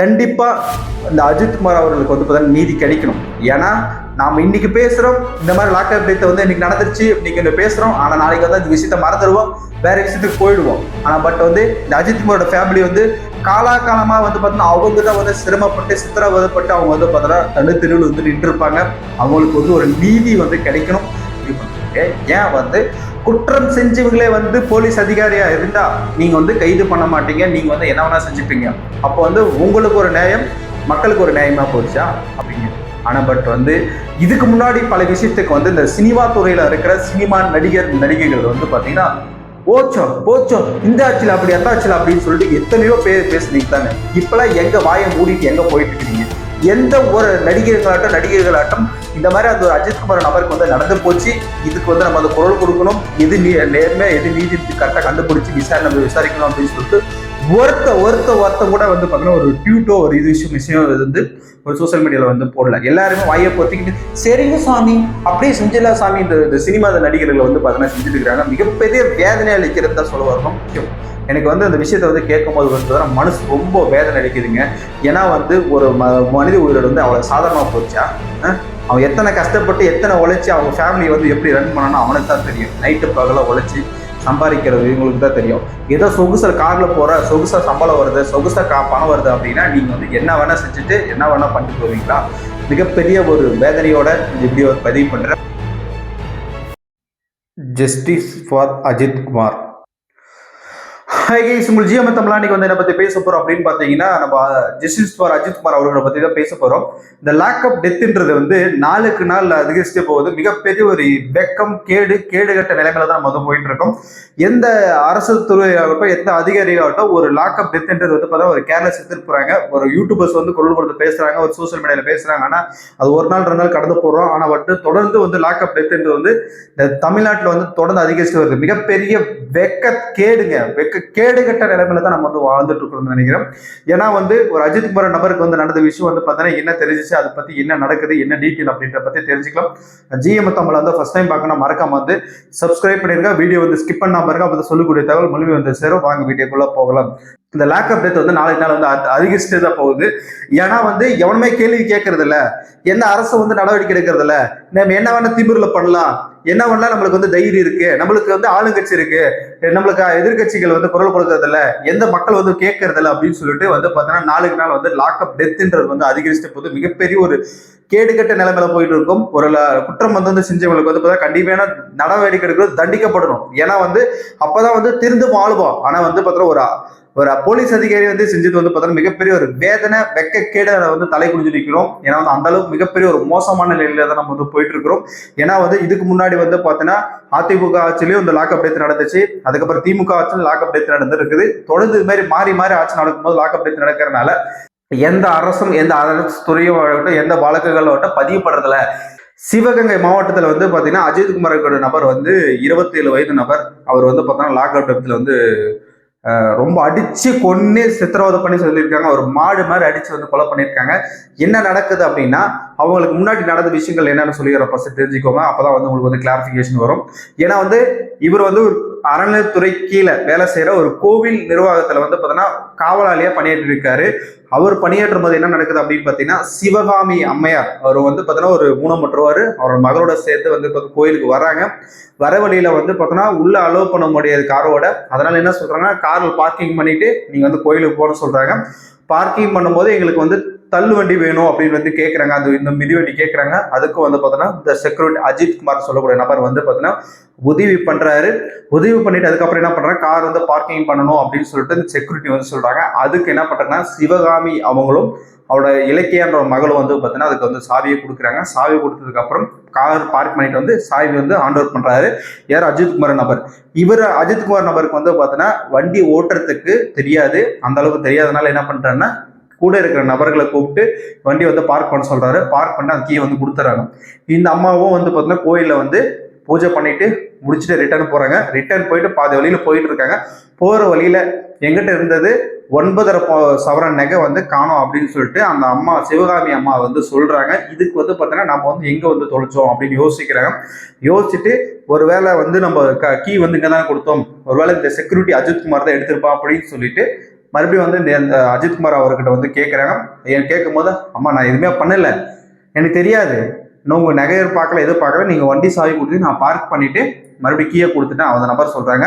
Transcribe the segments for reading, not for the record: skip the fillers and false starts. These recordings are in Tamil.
கண்டிப்பா இந்த அஜித்குமார் அவர்களுக்கு வந்து பார்த்தீங்கன்னா நீதி கிடைக்கணும். ஏன்னா நாம இன்னைக்கு பேசுறோம், இந்த மாதிரி லாக்அப் டெத் வந்து இன்னைக்கு நடந்துருச்சு, இன்னைக்கு பேசுறோம், ஆனா நாளைக்கு வந்து அந்த விஷயத்த மறந்துடுவோம், வேற விஷயத்துக்கு போயிடுவோம். ஆனா பட் வந்து இந்த அஜித்குமாரோட ஃபேமிலி வந்து காலாகாலமா வந்து பார்த்தீங்கன்னா அவங்க தான் வந்து சிரமப்பட்டு சித்திரவதைப்பட்டு அவங்க வந்து பார்த்தீங்கன்னா தனி தெருவில் வந்து நின்று இருப்பாங்க. அவங்களுக்கு வந்து ஒரு நீதி வந்து கிடைக்கணும். ஏன் வந்து குற்றம் செஞ்சவங்களே வந்து போலீஸ் அதிகாரியா இருந்தா நீங்க வந்து கைது பண்ண மாட்டீங்க, நீங்க வந்து என்ன வேணா செஞ்சுப்பீங்க. அப்போ வந்து உங்களுக்கு ஒரு நியாயம், மக்களுக்கு ஒரு நியாயமா போச்சா அப்படிங்க. ஆனா பட் வந்து இதுக்கு முன்னாடி பல விஷயத்துக்கு வந்து இந்த சினிமா துறையில இருக்கிற சினிமா நடிகைகள் வந்து பாத்தீங்கன்னா போச்சோ இந்த ஆட்சியில் அப்படி அந்த ஆட்சியில் அப்படின்னு சொல்லிட்டு எத்தனையோ பேர் பேசுனீங்க தானே. இப்பெல்லாம் எங்க வாயை மூடிட்டு எங்க போயிட்டு இருக்கீங்க? எந்த ஒரு நடிகர்களாட்டம் இந்த மாதிரி அந்த ஒரு அஜித்குமார் நபருக்கு வந்து நடந்து போச்சு. இதுக்கு வந்து நம்ம அந்த குரல் கொடுக்கணும், எது நேர்மை எது நீதி கரெக்டாக கண்டுபிடிச்சு விசாரிக்கணும் அப்படின்னு சொல்லிட்டு ஒருத்தம் கூட வந்து பார்த்தீங்கன்னா ஒரு ட்வீட்டோ ஒரு விஷயம் வந்து ஒரு சோசியல் மீடியாவில் வந்து போடல. எல்லாருமே வாயை பொத்திக்கிட்டு சரிங்க சாமி அப்படியே செஞ்சிடலாம் சாமி இந்த சினிமா நடிகர்கள் வந்து பார்த்தீங்கன்னா செஞ்சுட்டு இருக்கிறாங்க. மிகப்பெரிய வேதனை அளிக்கிறது தான் சொல்ல வரணும். எனக்கு வந்து அந்த விஷயத்தை வந்து கேட்கும் போது வந்து மனசு ரொம்ப வேதனை அளிக்குதுங்க. ஏன்னா வந்து ஒரு மனித உயிரோடு வந்து அவ்வளோ சாதாரணமாக போச்சா? அவன் எத்தனை கஷ்டப்பட்டு எத்தனை உழைச்சி அவங்க ஃபேமிலியை வந்து எப்படி ரன் பண்ணணும் அவனுக்கு தான் தெரியும். நைட்டு பகலாக உழைச்சி சம்பாதிக்கிறது இவங்களுக்கு தான் தெரியும். ஏதோ சொகுசா காரில் போகிற சொகுசா சம்பளம் வருது, சொகுசா பணம் வருது அப்படின்னா நீங்கள் வந்து என்ன வேணால் செஞ்சுட்டு என்ன வேணால் பண்ணிட்டு போவீங்களா? மிகப்பெரிய ஒரு வேதனையோட இப்படி பதிவு பண்ணுறேன். Justice for Ajithkumar. உங்கள் ஜிஎம் தமிழ்நாடு வந்து என்ன பத்தி பேச போறோம் அப்படின்னு பாத்தீங்கன்னா, நம்ம ஜஸ்டிஸ் ஃபார் அஜித்குமார் அவர்களை பத்தி தான் பேச போறோம். இந்த லாக்அப் டெத்ன்றது வந்து நாளுக்கு நாள் அதிகரிச்சுட்டே போகுது. மிகப்பெரிய ஒரு வெக்கம் கேடுகட்ட நிலைமையில தான் நம்ம வந்து போயிட்டு இருக்கோம். எந்த அரசு துறையாகட்டும் எந்த அதிகாரியாகட்டும் ஒரு லாக்அப் டெத்ன்றது வந்து பார்த்தா ஒரு கேர்லெஸ் எடுத்துட்டு போறாங்க. ஒரு யூடியூபர்ஸ் வந்து குரல் கொடுத்து பேசுறாங்க, ஒரு சோசியல் மீடியால பேசுறாங்க. ஆனா அது ஒரு நாள் 2 நாள் கடந்து போறோம். ஆனா வந்து தொடர்ந்து வந்து லாக்அப் டெத்ன்றது வந்து இந்த தமிழ்நாட்டில் வந்து தொடர்ந்து அதிகரிச்சுட்டு வருது. மிகப்பெரிய கேடுகட்ட நிலைமையில தான் நம்ம வந்து வாழ்ந்துட்டு இருக்கோம்னு நினைக்கிறோம். ஏன்னா வந்து ஒரு அஜித்குமார் நபருக்கு வந்து நடந்த விஷயம் வந்து பார்த்தீங்கன்னா என்ன தெரிஞ்சிச்சு, அதை பத்தி என்ன நடக்குது, என்ன டீட்டெயில் அப்படின்ற பத்தி தெரிஞ்சுக்கலாம். ஜிஎம் தமிழ் வந்து ஃபர்ஸ்ட் டைம் பார்க்கணும், மறக்காம வந்து சப்ஸ்கிரைப் பண்ணிருங்க. வீடியோ வந்து ஸ்கிப் பண்ணாம இருக்க, அப்போ சொல்லக்கூடிய தகவல் முழுமை வந்து சேரும். வாங்க வீடியோக்குள்ள போகலாம். இந்த லாக்அப் டெத் வந்து நாளைக்கு நாள் வந்து அதிகரிச்சுட்டே தான் போகுது. ஏன்னா வந்து எவனுமே கேள்வி கேட்கறது இல்ல, எந்த அரசு வந்து நடவடிக்கை எடுக்கிறது இல்ல. நம்ம என்ன வேணா திமிர்ல பண்ணலாம், என்ன வேணா நம்மளுக்கு வந்து தைரியம் இருக்கு, நம்மளுக்கு வந்து ஆளுங்கட்சி இருக்கு, நம்மளுக்கு எதிர்கட்சிகள் வந்து குரல் கொடுக்கறது இல்ல, எந்த மக்கள் வந்து கேட்கறது இல்லை அப்படின்னு சொல்லிட்டு வந்து பார்த்தீங்கன்னா நாளுக்கு நாள் வந்து லாக்அப் டெத்ன்றது வந்து அதிகரிச்சுட்டு போகுது. மிகப்பெரிய ஒரு கேடுகட்ட நிலைமையில போயிட்டு இருக்கும். ஒரு குற்றம் வந்து செஞ்சவங்களுக்கு வந்து கண்டிப்பான நடவடிக்கை எடுக்கிறது தண்டிக்கப்படணும். ஏன்னா வந்து அப்பதான் வந்து திருந்து வாழ்வோம். ஆனா வந்து பார்த்தீங்கன்னா ஒரு போலீஸ் அதிகாரி வந்து செஞ்சது வந்து பார்த்தீங்கன்னா மிகப்பெரிய ஒரு வேதனை வெக்கக்கேட வந்து தலை குடிஞ்சு நிற்கிறோம். ஏன்னா வந்து அந்த அளவுக்கு மிகப்பெரிய ஒரு மோசமான நிலையில தான் நம்ம வந்து போயிட்டு இருக்கிறோம். ஏன்னா வந்து இதுக்கு முன்னாடி வந்து பார்த்தீங்கன்னா அதிமுக ஆட்சியிலையும் இந்த லாக்அப் டெத் நடந்துச்சு. அதுக்கப்புறம் திமுக ஆட்சியும் லாக்அப் டெத் நடந்துருக்குது. தொடர்ந்து இது மாதிரி மாறி ஆட்சி நடக்கும்போது லாக்அப் டெத் நடக்கிறதுனால எந்த அரசும் எந்த அரசு துறையும் எந்த வழக்குகளோட பதிவுப்படுறதுல. சிவகங்கை மாவட்டத்தில் வந்து பார்த்தீங்கன்னா அஜித்குமார் நபர் வந்து 27 வயது நபர். அவர் வந்து பார்த்தீங்கன்னா லாக்அப் டெத்ல வந்து ரொம்ப அடிச்சு கொன்னே சித்திரவதை பண்ணி சொல்லியிருக்காங்க. ஒரு மாடு மாதிரி அடிச்சு வந்து கொலை பண்ணியிருக்காங்க. என்ன நடக்குது அப்படின்னா அவங்களுக்கு முன்னாடி நடந்த விஷயங்கள் என்னன்னு சொல்லி ஃபர்ஸ்ட் தெரிஞ்சுக்கோங்க. அப்பதான் வந்து உங்களுக்கு வந்து கிளாரிபிகேஷன் வரும். ஏன்னா வந்து இவர் வந்து ஒரு அறநிலையத்துறை கீழே வேலை செய்யற ஒரு கோவில் நிர்வாகத்துல வந்து பார்த்தீங்கன்னா காவலாளியா பணியாற்றி இருக்காரு. அவர் பணியாற்றும் போது என்ன நடக்குது அப்படின்னு பார்த்தீங்கன்னா சிவகாமி அம்மையார் அவர் வந்து பார்த்தீங்கன்னா ஒரு ஊனமுற்றவர், அவரோட மகளோட சேர்த்து வந்து கோயிலுக்கு வராங்க. வர வழியில வந்து பார்த்தோன்னா உள்ள அலோவ் பண்ண முடியாது காரோட. அதனால என்ன சொல்றாங்க, காரில் பார்க்கிங் பண்ணிட்டு நீங்க வந்து கோயிலுக்கு போகணும்னு சொல்றாங்க. பார்க்கிங் பண்ணும்போது எங்களுக்கு வந்து தள்ளு வண்டி வேணும் அப்படின்னு வந்து கேட்குறாங்க. அது இந்த மிதிவண்டி கேட்குறாங்க. அதுக்கும் வந்து பார்த்தோன்னா இந்த செக்யூரிட்டி அஜித்குமார் சொல்லக்கூடிய நபர் வந்து பார்த்தீங்கன்னா உதவி பண்றாரு. உதவி பண்ணிட்டு அதுக்கப்புறம் என்ன பண்றாங்க, கார் வந்து பார்க்கிங் பண்ணணும் அப்படின்னு சொல்லிட்டு இந்த செக்யூரிட்டி வந்து சொல்றாங்க. அதுக்கு என்ன பண்றாங்கன்னா சிவகாமி அவங்களும் அவரோட இலக்கியன்ற மகளும் வந்து பார்த்தீங்கன்னா அதுக்கு வந்து சாவியை கொடுக்குறாங்க. சாவி கொடுத்ததுக்கு அப்புறம் கார் பார்க் பண்ணிட்டு வந்து சாவி வந்து ஹேண்ட் ஓவர் பண்றாரு. யார், அஜித்குமார் நபர். இவர் அஜித்குமார் நபருக்கு வந்து பார்த்தீங்கன்னா வண்டி ஓட்டுறதுக்கு தெரியாது. அந்த அளவுக்கு தெரியாதனால என்ன பண்றாருன்னா கூட இருக்கிற நபர்களை கூப்பிட்டு வண்டி வந்து பார்க் பண்ண சொல்றாரு. பார்க் பண்ணி அந்த கீயை வந்து கொடுத்துறாங்க. இந்த அம்மாவும் வந்து பார்த்தீங்கன்னா கோயில்ல வந்து பூஜை பண்ணிட்டு முடிச்சுட்டு ரிட்டர்ன் போறாங்க. ரிட்டர்ன் போயிட்டு பாதி வழியில போயிட்டு இருக்காங்க. போற வழியில எங்கிட்ட இருந்தது 9.5 சவரன் நகை வந்து காணோம் அப்படின்னு சொல்லிட்டு அந்த அம்மா சிவகாமி அம்மா வந்து சொல்றாங்க. இதுக்கு வந்து பார்த்தீங்கன்னா நம்ம வந்து எங்க வந்து தொலைச்சோம் அப்படின்னு யோசிக்கிறாங்க. யோசிச்சுட்டு ஒருவேளை வந்து நம்ம கீ வந்து இங்க தான் கொடுத்தோம், ஒருவேளை இந்த செக்யூரிட்டி அஜித்குமார் தான் எடுத்திருப்பா அப்படின்னு சொல்லிட்டு மறுபடியும் வந்து இந்த அஜித்குமார் அவர்கிட்ட வந்து கேட்குறாங்க. கேட்கும் போது, அம்மா நான் எதுவுமே பண்ணல, எனக்கு தெரியாது, இன்னும் உங்க நகையர் பார்க்கல, எதுவும் பார்க்கல, நீங்க வண்டி சாவி கொடுத்து நான் பார்க் பண்ணிட்டு மறுபடியும் கீழே கொடுத்துட்டேன் அந்த நபர் சொல்றாங்க.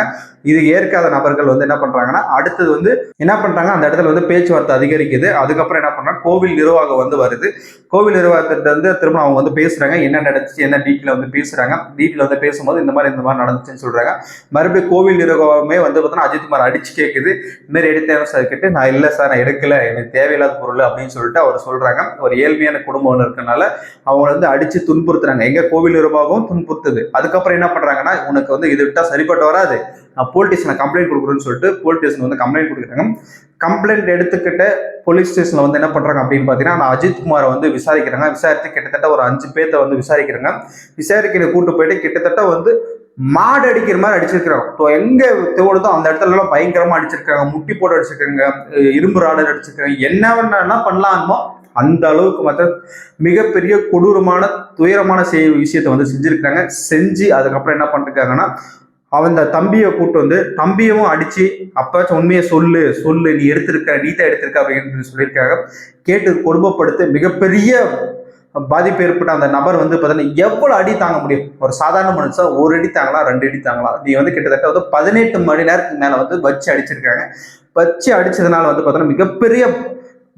இது ஏற்காத நபர்கள் வந்து என்ன பண்றாங்கன்னா அடுத்தது வந்து என்ன பண்றாங்க, அந்த இடத்துல வந்து பேச்சுவார்த்தை அதிகரிக்குது. அதுக்கப்புறம் என்ன பண்றாங்க, கோவில் நிர்வாகம் வந்து வருது. கோவில் நிர்வாகத்திட்ட வந்து திரும்ப அவங்க வந்து பேசுறாங்க, என்ன நடந்துச்சு என்ன டீட்டெயில் வந்து பேசுறாங்க. டீட்டெயில் வந்து பேசும்போது இந்த மாதிரி நடந்துச்சுன்னு சொல்றாங்க. மறுபடியும் கோவில் நிர்வாகமே வந்து பார்த்தீங்கன்னா அஜித்குமார் அடிச்சு கேட்குது, இந்த மாதிரி எடுத்தேன் சார் கேட்டு, நான் இல்லை சார் நான் எடுக்கல, எனக்கு தேவையில்லாத பொருள் அப்படின்னு சொல்லிட்டு அவர் சொல்றாங்க. ஒரு ஏழ்மையான குடும்பம் இருக்கனால அவங்க வந்து அடிச்சு துன்புறுத்துறாங்க. எங்க கோவில் நிர்வாகம் துன்புறுத்துது. அதுக்கப்புறம் என்ன பண்றாங்கன்னா, உனக்கு வந்து இது விட்டா சரிப்பட்டு வராது, நான் போலீஸ் ஸ்டேஷன்ல கம்ப்ளைண்ட் கொடுக்குறேன்னு சொல்லிட்டு போலீஸ் ஸ்டேஷன் வந்து கம்ப்ளைண்ட் கொடுக்குறாங்க. கம்ப்ளைண்ட் எடுத்துக்கிட்ட போலீஸ் ஸ்டேஷன்ல வந்து என்ன பண்றாங்க அப்படின்னு பாத்தீங்கன்னா, அஜித்குமாரை வந்து விசாரிக்கிறாங்க. விசாரித்து கிட்டத்தட்ட ஒரு 5 பேர்த்த வந்து விசாரிக்கிறாங்க. விசாரிக்கிற கூட்டு போயிட்டு கிட்டத்தட்ட வந்து மாடு அடிக்கிற மாதிரி அடிச்சிருக்காங்க. எங்க தோடுதோ அந்த இடத்துல எல்லாம் பயங்கரமா அடிச்சிருக்காங்க, முட்டி போட்டு அடிச்சிருக்காங்க, இரும்பு ராடர் அடிச்சிருக்காங்க, என்ன பண்ணலாமோ அந்த அளவுக்கு மற்ற மிகப்பெரிய கொடூரமான துயரமான விஷயத்தை வந்து செஞ்சிருக்காங்க. செஞ்சு அதுக்கப்புறம் என்ன பண்ணிருக்காங்கன்னா, அவன் தம்பியை கூட்டு வந்து தம்பியவும் அடிச்சு, அப்ப உண்மையை சொல்லு சொல்லு, நீ எடுத்திருக்க, நீட்டா எடுத்திருக்க அப்படின்னு சொல்லியிருக்காங்க. கேட்டு கொடுமைப்படுத்த மிகப்பெரிய பாதிப்பு ஏற்பட்ட அந்த நபர் வந்து பார்த்தீங்கன்னா எவ்வளவு அடி தாங்க முடியும்? ஒரு சாதாரண மனுஷன் 1 அடி தாங்கலாம், 2 அடி தாங்கலாம், நீ வந்து கிட்டத்தட்ட வந்து 18 மணி நேரத்துக்கு மேல வந்து வச்சு அடிச்சிருக்காங்க. வச்சு அடிச்சதுனால வந்து பார்த்தீங்கன்னா மிகப்பெரிய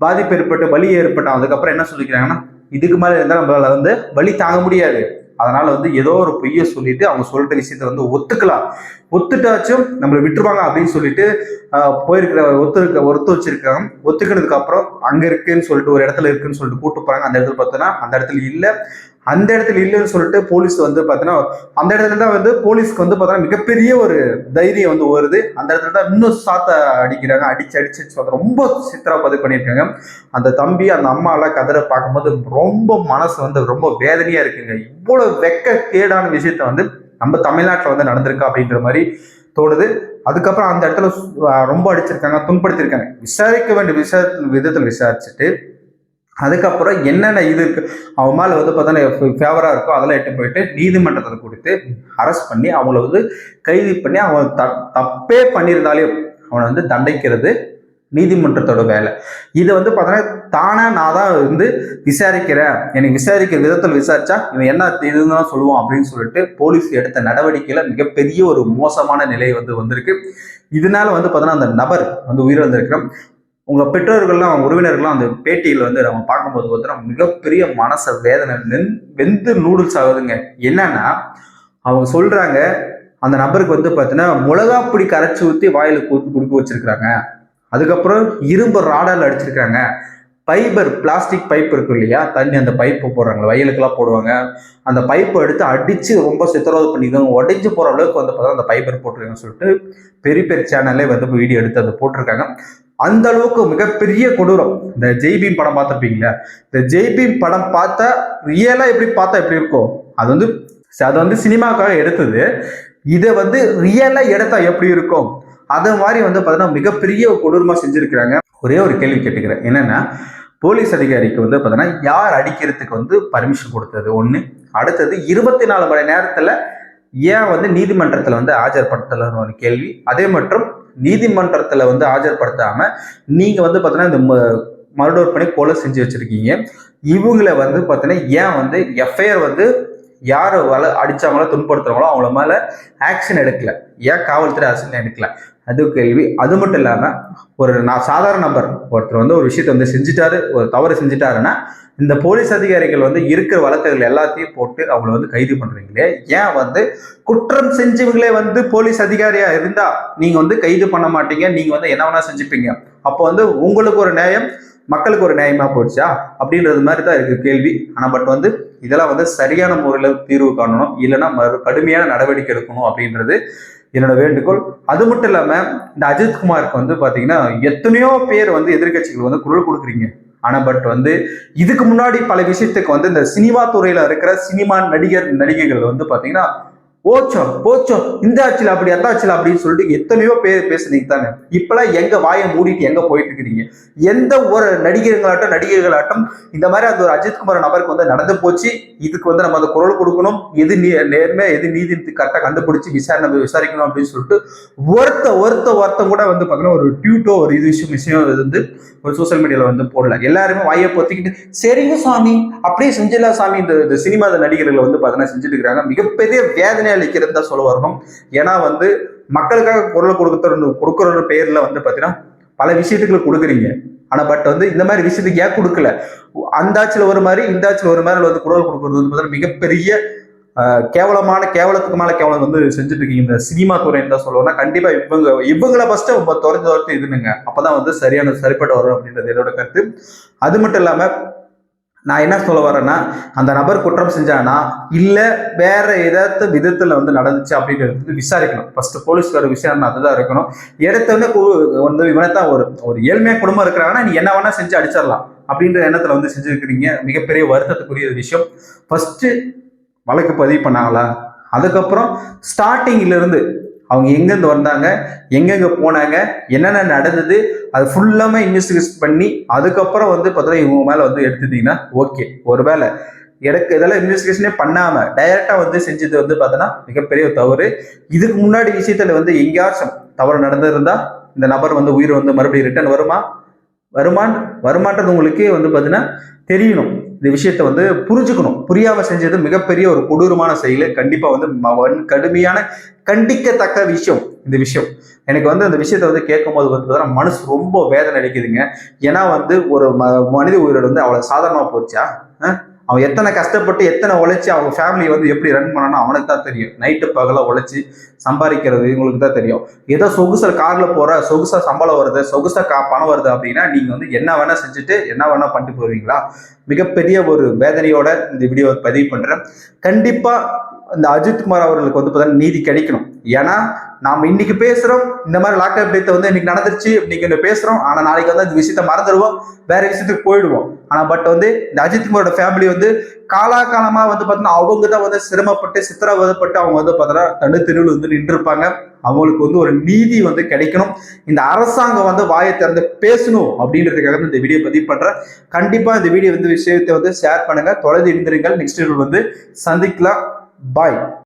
பாதிப்பு ஏற்பட்டு வலி ஏற்பட்டான். அதுக்கப்புறம் என்ன சொல்லிக்கிறாங்கன்னா, இதுக்கு மேல இருந்தால் நம்மளால வந்து வலி தாங்க முடியாது, அதனால வந்து ஏதோ ஒரு பொய்ய சொல்லிட்டு அவங்க சொல்ற விஷயத்த வந்து ஒத்துக்கலாம், ஒத்துட்டாச்சும் நம்மளை விட்டுருவாங்க அப்படின்னு சொல்லிட்டு போயிருக்கிற ஒத்து வச்சிருக்காங்க. ஒத்துக்கினதுக்கு அப்புறம் அங்க இருக்குன்னு சொல்லிட்டு ஒரு இடத்துல இருக்குன்னு சொல்லிட்டு கூட்டு போறாங்க. அந்த இடத்துல பார்த்தோன்னா அந்த இடத்துல இல்லை. அந்த இடத்துல இல்லைன்னு சொல்லிட்டு போலீஸ் வந்து பார்த்தீங்கன்னா அந்த இடத்துல தான் வந்து போலீஸ்க்கு வந்து பார்த்தீங்கன்னா மிகப்பெரிய ஒரு தைரியம் வந்து வருது. அந்த இடத்துல தான் இன்னும் சாத்த அடிக்கிறாங்க. அடிச்சு ரொம்ப சித்திரவதை பண்ணியிருக்காங்க. அந்த தம்பி அந்த அம்மா எல்லாம் கதரை பார்க்கும்போது ரொம்ப மனசு வந்து ரொம்ப வேதனையா இருக்குங்க. இவ்வளவு வெக்க கேடான விஷயத்த வந்து நம்ம தமிழ்நாட்டில் வந்து நடந்திருக்கா அப்படின்ற மாதிரி தோணுது. அதுக்கப்புறம் அந்த இடத்துல ரொம்ப அடிச்சிருக்காங்க, துன்படுத்திருக்காங்க. விசாரிக்க வேண்டிய விதத்தில் விசாரிச்சுட்டு அதுக்கப்புறம் என்னென்ன இது இருக்கு அவன் மேல வந்து பார்த்தோன்னா ஃபேவரா இருக்கோ அதெல்லாம் எட்டு போயிட்டு நீதிமன்றத்தில் கொடுத்து அரெஸ்ட் பண்ணி அவங்கள வந்து கைது பண்ணி அவன் தப்பே பண்ணியிருந்தாலும் அவனை வந்து தண்டிக்கிறது நீதிமன்றத்தோட வேலை. இதை வந்து பார்த்தோன்னா தானே நான் தான் வந்து விசாரிக்கிறேன், எனக்கு விசாரிக்கிற விதத்தில் விசாரிச்சா இவன் என்ன இதுதான் சொல்லுவான் அப்படின்னு சொல்லிட்டு போலீஸ் எடுத்த நடவடிக்கையில மிகப்பெரிய ஒரு மோசமான நிலை வந்து வந்திருக்கு. இதனால வந்து பார்த்தோன்னா அந்த நபர் வந்து உயிரிழந்திருக்கிறோம். உங்க பெற்றோர்கள்லாம் அவங்க உறவினர்கள்லாம் அந்த பேட்டியில் வந்து நம்ம பார்க்கும்போது பார்த்தோன்னா மிகப்பெரிய மனச வேதனை வெந்து நூடுல்ஸ் ஆகுதுங்க. என்னன்னா அவங்க சொல்றாங்க, அந்த நபருக்கு வந்து பார்த்தீங்கன்னா மிளகாப்பொடி கரைச்சி ஊற்றி வாயில குடுக்க வச்சிருக்கிறாங்க. அதுக்கப்புறம் இரும்பு ராடால் அடிச்சிருக்காங்க. பைபர் பிளாஸ்டிக் பைப் இருக்கு இல்லையா, தண்ணி அந்த பைப்பு போடுறாங்க வயலுக்கெல்லாம் போடுவாங்க, அந்த பைப்பை எடுத்து அடிச்சு ரொம்ப சித்திரவதை பண்ணிருக்காங்க. உடைஞ்சு போற அளவுக்கு வந்து பார்த்தா அந்த பைபர் போட்டிருக்காங்கன்னு சொல்லிட்டு பெரிய பெரிய சேனல்லே வந்து வீடியோ எடுத்து அதை போட்டிருக்காங்க. அந்த அளவுக்கு மிகப்பெரிய கொடூரம். இந்த ஜெய்பீம் படம் பார்த்துருப்பீங்களா, இந்த ஜெய்பீம் படம் பார்த்தா ரியலா எப்படி பார்த்தா எப்படி இருக்கும், அது வந்து சினிமாக்காக எடுத்தது. இதை வந்து ரியலா எடுத்தா எப்படி இருக்கும், அது மாதிரி வந்து பார்த்தீங்கன்னா மிகப்பெரிய கொடூரமா செஞ்சிருக்கிறாங்க. ஒரே ஒரு கேள்வி கேட்டுக்கிறேன், என்னன்னா போலீஸ் அதிகாரிக்கு வந்து பார்த்தீங்கன்னா யார் அடிக்கிறதுக்கு வந்து பர்மிஷன் கொடுத்தது ஒண்ணு, அடுத்தது 24 மணி நேரத்துல ஏன் வந்து நீதிமன்றத்துல வந்து ஆஜர்படுத்தலன்னு ஒரு கேள்வி. அதே மற்றும் நீதிமன்றத்துல வந்து ஆஜர்படுத்தாம நீங்க வந்து பார்த்தீங்கன்னா இந்த மர்டர் பண்ணி கொலை செஞ்சு வச்சிருக்கீங்க, இவங்களை வந்து பார்த்தீங்கன்னா ஏன் வந்து எஃப்ஐஆர் வந்து யார் அடிச்சாங்களோ துன்படுத்துறாங்களோ அவங்கள மேல ஆக்ஷன் எடுக்கல, ஏன் காவல்துறை ஆக்ஷன் எடுக்கல, அது கேள்வி. அது மட்டும் இல்லாம ஒரு சாதாரண நபர் ஒருத்தர் வந்து ஒரு விஷயத்த வந்து செஞ்சுட்டாரு, ஒரு தவறு செஞ்சுட்டாருன்னா இந்த போலீஸ் அதிகாரிகள் வந்து இருக்கிற வழக்குகள் எல்லாத்தையும் போட்டு அவங்கள வந்து கைது பண்றீங்களே, ஏன் வந்து குற்றம் செஞ்சவங்களே வந்து போலீஸ் அதிகாரியா இருந்தா நீங்க வந்து கைது பண்ண மாட்டீங்க, நீங்க வந்து என்ன வேணா செஞ்சுப்பீங்க, அப்போ வந்து உங்களுக்கு ஒரு நியாயம் மக்களுக்கு ஒரு நியாயமா போச்சா அப்படின்றது மாதிரி தான் இருக்கு கேள்வி. ஆனா பட் வந்து இதெல்லாம் வந்து சரியான முறையில் தீர்வு காணணும், இல்லைன்னா கடுமையான நடவடிக்கை எடுக்கணும் அப்படின்றது என்னோட வேண்டுகோள். அது மட்டும் இல்லாம இந்த அஜித்குமாருக்கு வந்து பாத்தீங்கன்னா எத்தனையோ பேர் வந்து எதிர்கட்சிகள் வந்து குரல் கொடுக்குறீங்க, ஆனா பட் வந்து இதுக்கு முன்னாடி பல விஷயத்துக்கு வந்து இந்த சினிமா துறையில இருக்கிற சினிமா நடிகைகள் வந்து பாத்தீங்கன்னா ஓச்சோ போச்சோ இந்த ஆச்சுல அப்படி அந்த ஆச்சுல அப்படின்னு சொல்லிட்டு எத்தனையோ பேர் பேசுனீங்க தானே. இப்பெல்லாம் எங்க வாயை மூடிட்டு எங்க போயிட்டு இருக்கிறீங்க? எந்த ஒரு நடிகர்களாட்டம் இந்த மாதிரி அந்த ஒரு அஜித்குமார் நபருக்கு வந்து நடந்து போச்சு. இதுக்கு வந்து நம்ம அந்த குரல் கொடுக்கணும், எது நேர்மை எது நீதி கரெக்டாக கண்டுபிடிச்சு விசாரிக்கணும் அப்படின்னு சொல்லிட்டு ஒருத்தம் கூட வந்து பாத்தீங்கன்னா ஒரு ட்யூட்டோ ஒரு விஷயம் வந்து ஒரு சோசியல் மீடியால வந்து போடல. எல்லாருமே வாயை பொத்திக்கிட்டு சரிங்க சாமி அப்படியே செஞ்சிடலாம் சாமி இந்த சினிமா நடிகர்கள் வந்து பாத்தீங்கன்னா செஞ்சுட்டு இருக்கிறாங்க. மிகப்பெரிய வேதனை அளிக்கிறது தான் சொல்ல வரணும். ஏன்னா வந்து மக்களுக்காக குரல் கொடுக்குற பேர்ல வந்து பாத்தீங்கன்னா பல விஷயத்துக்கு கொடுக்குறீங்க. ஆனா பட் வந்து இந்த மாதிரி விஷயத்துக்கு ஏன் கொடுக்கல? அந்த ஒரு மாதிரி இந்த ஒரு மாதிரி வந்து குரல் கொடுக்கறது வந்து பாத்தீங்கன்னா மிகப்பெரிய கேவலத்துக்கு மேல கேவலம் வந்து செஞ்சுட்டு இருக்கீங்க இந்த சினிமா துறைன்னு தான் சொல்லுவோம்னா. கண்டிப்பா இவங்களை ஃபர்ஸ்ட் துரத்து இதுனுங்க, அப்பதான் வந்து சரிப்பட்டு வரும் அப்படின்றது என்னோட கருத்து. அது மட்டும் இல்லாம நான் என்ன சொல்ல வரேன்னா, அந்த நபர் குற்றம் செஞ்சானா இல்ல வேற ஏதாவது விதத்துல வந்து நடந்துச்சு அப்படின்றது விசாரிக்கணும். ஃபர்ஸ்ட் போலீஸ்கார விசாரணை அதுதான் இருக்கணும். எடுத்தோடனே வந்து இவனைத்தான் ஒரு ஏழ்மையா குடும்பம் இருக்கிறாங்கன்னா நீ என்ன வேணா செஞ்சு அடிச்சிடலாம் அப்படின்ற எண்ணத்துல வந்து செஞ்சிருக்கிறீங்க. மிகப்பெரிய வருத்தத்துக்குரிய விஷயம். ஃபர்ஸ்ட் வழக்கு பதிவு பண்ணாங்களா, அதுக்கப்புறம் ஸ்டார்டிங்ல இருந்து அவங்க எங்கேருந்து வந்தாங்க, எங்கெங்க போனாங்க, என்னென்ன நடந்தது, அது ஃபுல்லாமே இன்வெஸ்டிகேட் பண்ணி அதுக்கப்புறம் வந்து பார்த்தீங்கன்னா இவங்க மேல வந்து எடுத்துட்டீங்கன்னா ஓகே. ஒருவேளை இதெல்லாம் இன்வெஸ்டிகேஷனே பண்ணாம டைரக்டா வந்து செஞ்சது வந்து பார்த்தோன்னா மிகப்பெரிய தவறு. இதுக்கு முன்னாடி விஷயத்துல வந்து எங்கேயாச்சும் தவறு நடந்திருந்தா இந்த நபர் வந்து உயிர் வந்து மறுபடியும் ரிட்டர்ன் வருமானது உங்களுக்கே வந்து பார்த்தீங்கன்னா தெரியணும். இந்த விஷயத்த வந்து புரிஞ்சுக்கணும். புரியாம செஞ்சது மிகப்பெரிய ஒரு கொடூரமான செயல். கண்டிப்பா வந்து கடுமையான கண்டிக்கத்தக்க விஷயம் இந்த விஷயம். எனக்கு வந்து அந்த விஷயத்த வந்து கேட்கும் போது வந்து மனசு ரொம்ப வேதனை அடிக்குதுங்க. ஏன்னா வந்து ஒரு மனித உயிரோடு வந்து அவ்வளவு சாதாரணமா போச்சா? அவன் எத்தனை கஷ்டப்பட்டு எத்தனை உழைச்சி அவங்க ஃபேமிலியை வந்து எப்படி ரன் பண்ணணும் அவனுக்கு தான் தெரியும். நைட்டு பகலாக உழைச்சி சம்பாதிக்கிறது இவங்களுக்கு தான் தெரியும். ஏதோ சொகுசா கார்ல போற, சொகுசா சம்பளம் வருது, சொகுசா பணம் வருது அப்படின்னா நீங்க வந்து என்ன வேணா செஞ்சுட்டு என்ன வேணா பண்ணிட்டு போவீங்களா? மிகப்பெரிய ஒரு வேதனையோட இந்த வீடியோ பதிவு பண்றேன். கண்டிப்பா இந்த அஜித்குமார் அவர்களுக்கு வந்து பார்த்தீங்கன்னா நீதி கிடைக்கணும். ஏன்னா நாம இன்னைக்கு பேசுறோம், இந்த மாதிரி லாக்அப் டேட் வந்து இன்னைக்கு நடந்துருச்சு, இன்னைக்கு பேசுறோம். ஆனா நாளைக்கு வந்து அந்த விஷயத்த மறந்துடுவோம், வேற விஷயத்துக்கு போயிடுவோம். ஆனா பட் வந்து இந்த அஜித்குமாரோட ஃபேமிலி வந்து காலாகாலமா வந்து பார்த்தீங்கன்னா அவங்க தான் வந்து சிரமப்பட்டு சித்திரவதப்பட்டு அவங்க வந்து பார்த்தீங்கன்னா தடுத்தெருவில் வந்து நின்று இருப்பாங்க. அவங்களுக்கு வந்து ஒரு நீதி வந்து கிடைக்கணும். இந்த அரசாங்கம் வந்து வாயை திறந்து பேசணும் அப்படின்றதுக்காக இந்த வீடியோ பதிவு பண்றேன். கண்டிப்பா இந்த வீடியோ வந்து விஷயத்தை வந்து ஷேர் பண்ணுங்க, தொடர்ந்து இருந்திருங்கள். நெக்ஸ்ட் வீடியோ வந்து சந்திக்கலாம். பாய்.